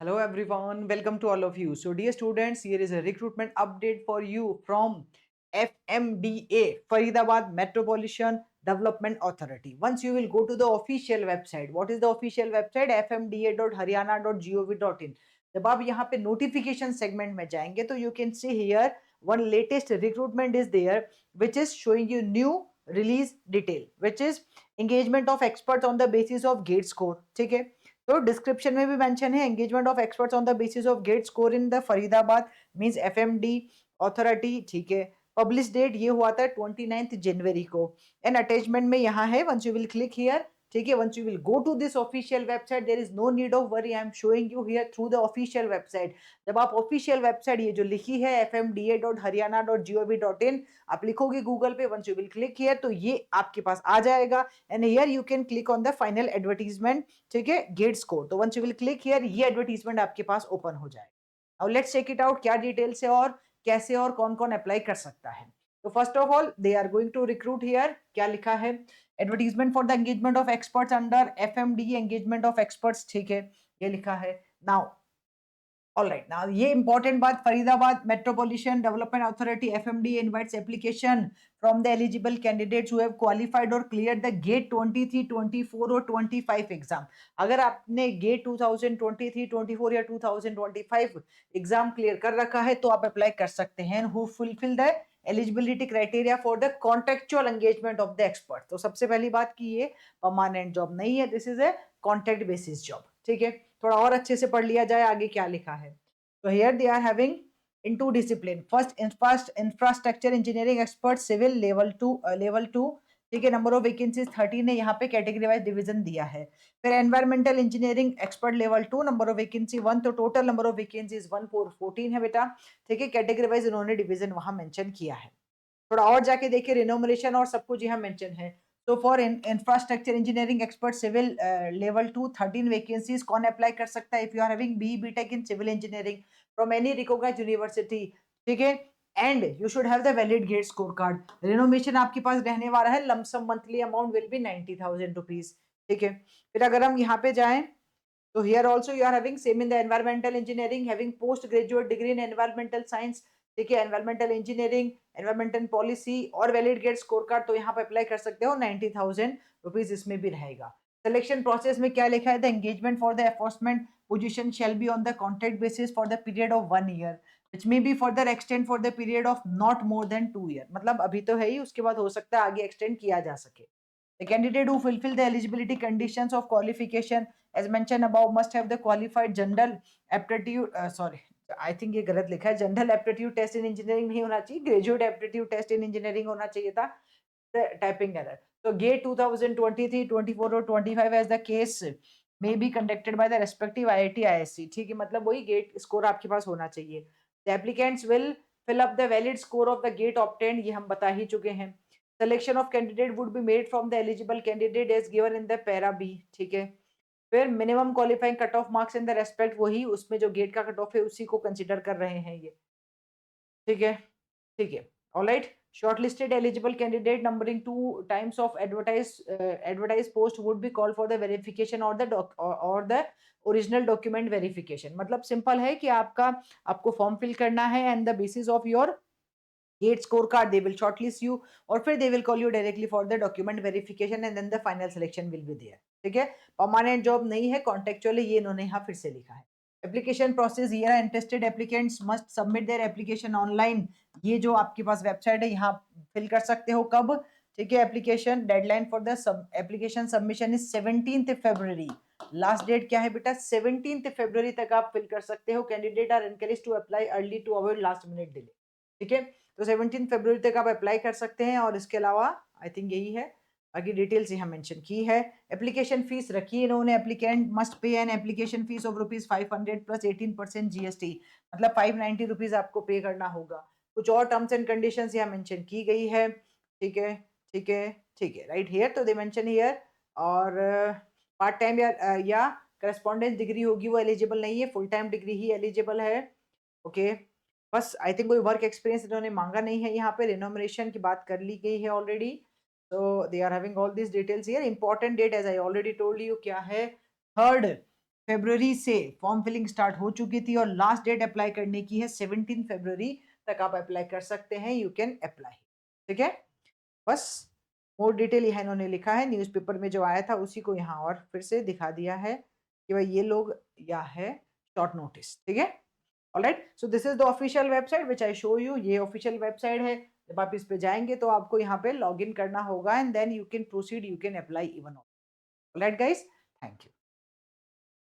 Hello everyone, welcome to all of you. So dear students, here is a recruitment update for you from FMDA, Faridabad Metropolitan Development Authority. Once you will go to the official website. What is the official website? fmda.haryana.gov.in. जब आप यहाँ पे notification segment में जाएंगे तो you can see here one latest recruitment is there which is showing you new release detail which is engagement of experts on the basis of gate score. ठीक है, तो डिस्क्रिप्शन में भी मेंशन है engagement of experts on the basis of GATE score in the Faridabad means FMD authority. ठीक है, publish date ये हुआ था 29 जनवरी को. एंड अटैचमेंट में यहाँ है, once you will click here. ठीक है, once you will go to this official website there is no need of worry, I am showing you here through the official website. जब आप ऑफिशियल वेबसाइट ये जो लिखी है fmda.haryana.gov.in आप लिखोगे गूगल पे, once you will click here तो ये आपके पास आ जाएगा. And here you can click on the final advertisement. ठीक है, गेट स्कोर. तो once you will click here ये एडवर्टीजमेंट आपके पास ओपन हो जाएगा. अब लेट्स चेक इट आउट क्या डिटेल्स है और कैसे और कौन कौन अप्लाई कर सकता है. तो first of all they are going to recruit here. क्या लिखा है? Advertisement for the engagement of experts under FMD engagement of experts. ठीक है, ये लिखा है. Now All right. Now, ये important बात, Faridabad metropolitan development authority FMD invites application from the eligible candidates who have qualified or cleared the GATE 23, 24 और 25 exam. अगर आपने GATE 2023, 24 या 2025 एग्जाम क्लियर कर रखा है तो आप अप्लाई कर सकते हैं. who fulfill the eligibility criteria for the contractual engagement of the expert. तो सबसे पहली बात कि ये परमानेंट जॉब नहीं है, this is a contract basis job. ठीक है, थोड़ा और अच्छे से पढ़ लिया जाए आगे क्या लिखा है. तो here they are having in two discipline. First infrastructure engineering expert civil level 2. ठीक है, नंबर ऑफ वैकेंसीज 13 है. यहाँ पे कैटेगरी वाइज डिवीजन दिया है. फिर environmental engineering expert level 2 number of vacancy 1. तो टोटल नंबर ऑफ वैकेंसीज 14 है बेटा. ठीक है, कैटेगरी वाइज इन्होंने डिवीजन वहां मेंशन किया है. थोड़ा और जाके देखिए रिनोमरेशन और सब कुछ यहाँ मेंशन है. तो for infrastructure engineering expert civil level 2 13 vacancies. कौन अप्लाई कर सकता है? If you are having BTech in civil engineering from any recognised university. ठीक है, and you should have the valid GATE score card. Renovation आपके पास रहने वाला है. Lump sum monthly amount will be 90,000 rupees. ठीक है, फिर अगर हम यहाँ पे जाएं तो here also you are having same in the environmental engineering having post graduate degree in environmental science. ठीक है, एनवायरमेंटल इंजीनियरिंग, एनवायरमेंटल पॉलिसी और वैलिड गेट स्कोर कार्ड. तो यहाँ पे अप्लाई कर सकते हो. 90,000 रुपीज इसमें भी रहेगा. सिलेक्शन प्रोसेस में क्या लिखा है? The engagement for the enforcement position shall be on the contract basis for the period of 1 year which may be further extend for the period of not more than 2 year. मतलब अभी तो है ही, उसके बाद हो सकता है आगे एक्सटेंड किया जा सके. The candidate who fulfill the eligibility conditions of qualification as mentioned above must have the qualified general aptitude I think ये गलत लिखा है. General aptitude test in engineering नहीं होना चाहिए, graduate aptitude test in engineering होना चाहिए था. Typing error. तो गेट 2023, 24 और 25 as the case may be conducted by the respective IIT ISC. ठीक है, मतलब वही गेट स्कोर आपके पास होना चाहिए. The applicants will fill up the valid score of the gate obtained. ये हम बता ही चुके हैं. Selection of candidate would be made from the eligible candidate as given in the para B. ठीक है, फिर minimum qualifying cut off marks in the respect, वही उसमें जो गेट का कट ऑफ है उसी को कंसीडर कर रहे हैं ये. ठीक है, ठीक है. Alright, shortlisted eligible candidate numbering 2 times of advertised post would be called for the verification or the original document verification. मतलब सिंपल है कि आपको फॉर्म फिल करना है and the basis of your GATE score card they will shortlist you और फिर they will call you directly for the document verification and then the final selection will be there. ठीक है, permanent job नहीं है, contextual है, ये इन्होंने यहाँ फिर से लिखा है. Application process, here interested applicants must submit their application online. ये जो आपके पास वेबसाइट है यहाँ फिल कर सकते हो. कब? ठीक है, application deadline for the application submission is 17 February. Last date क्या है बेटा? 17 फरवरी तक आप फिल कर सकते हो. Candidate are encourage to apply early to avoid last minute delay. ठीक है, तो 17 फरवरी तक आप अप्लाई कर सकते हैं. और इसके अलावा आई थिंक यही है, बाकी डिटेल्स यहाँ मेंशन की है. एप्लीकेशन फीस रखी इन्होंने. Applicant must pay an application fees of ₹500 plus 18% GST. मतलब 590 रुपीज आपको पे करना होगा. कुछ और टर्म्स एंड कंडीशंस यहाँ मेंशन की गई है. ठीक है, ठीक है, ठीक है, राइट हियर. तो दे मेंशन हियर. और पार्ट टाइम या करस्पॉन्डेंस डिग्री होगी वो एलिजिबल नहीं है, फुल टाइम डिग्री ही एलिजिबल है. ओके, बस आई थिंक कोई वर्क एक्सपीरियंस इन्होंने मांगा नहीं है. यहाँ पे रिनोमिनेशन की बात कर ली गई है already. So they are having all these details here. Important date as I already told you क्या है? 3rd फरवरी से फॉर्म फिलिंग स्टार्ट हो चुकी थी और लास्ट डेट अप्लाई करने की है 17 फरवरी तक आप अप्लाई कर सकते हैं, यू कैन अप्लाई। ठीक है, बस मोर डिटेल यहाँ इन्होंने लिखा है, न्यूज़पेपर में जो आया था उसी को यहाँ और फिर से दिखा दिया है कि भाई ये लोग या है शॉर्ट नोटिस। ठीक है, alright, so this is the official website which I show you. ये ऑफिशियल वेबसाइट है, जब आप इस पे जाएंगे तो आपको यहाँ पे लॉग इन करना होगा and then you can proceed, you can apply even. Alright guys, thank you.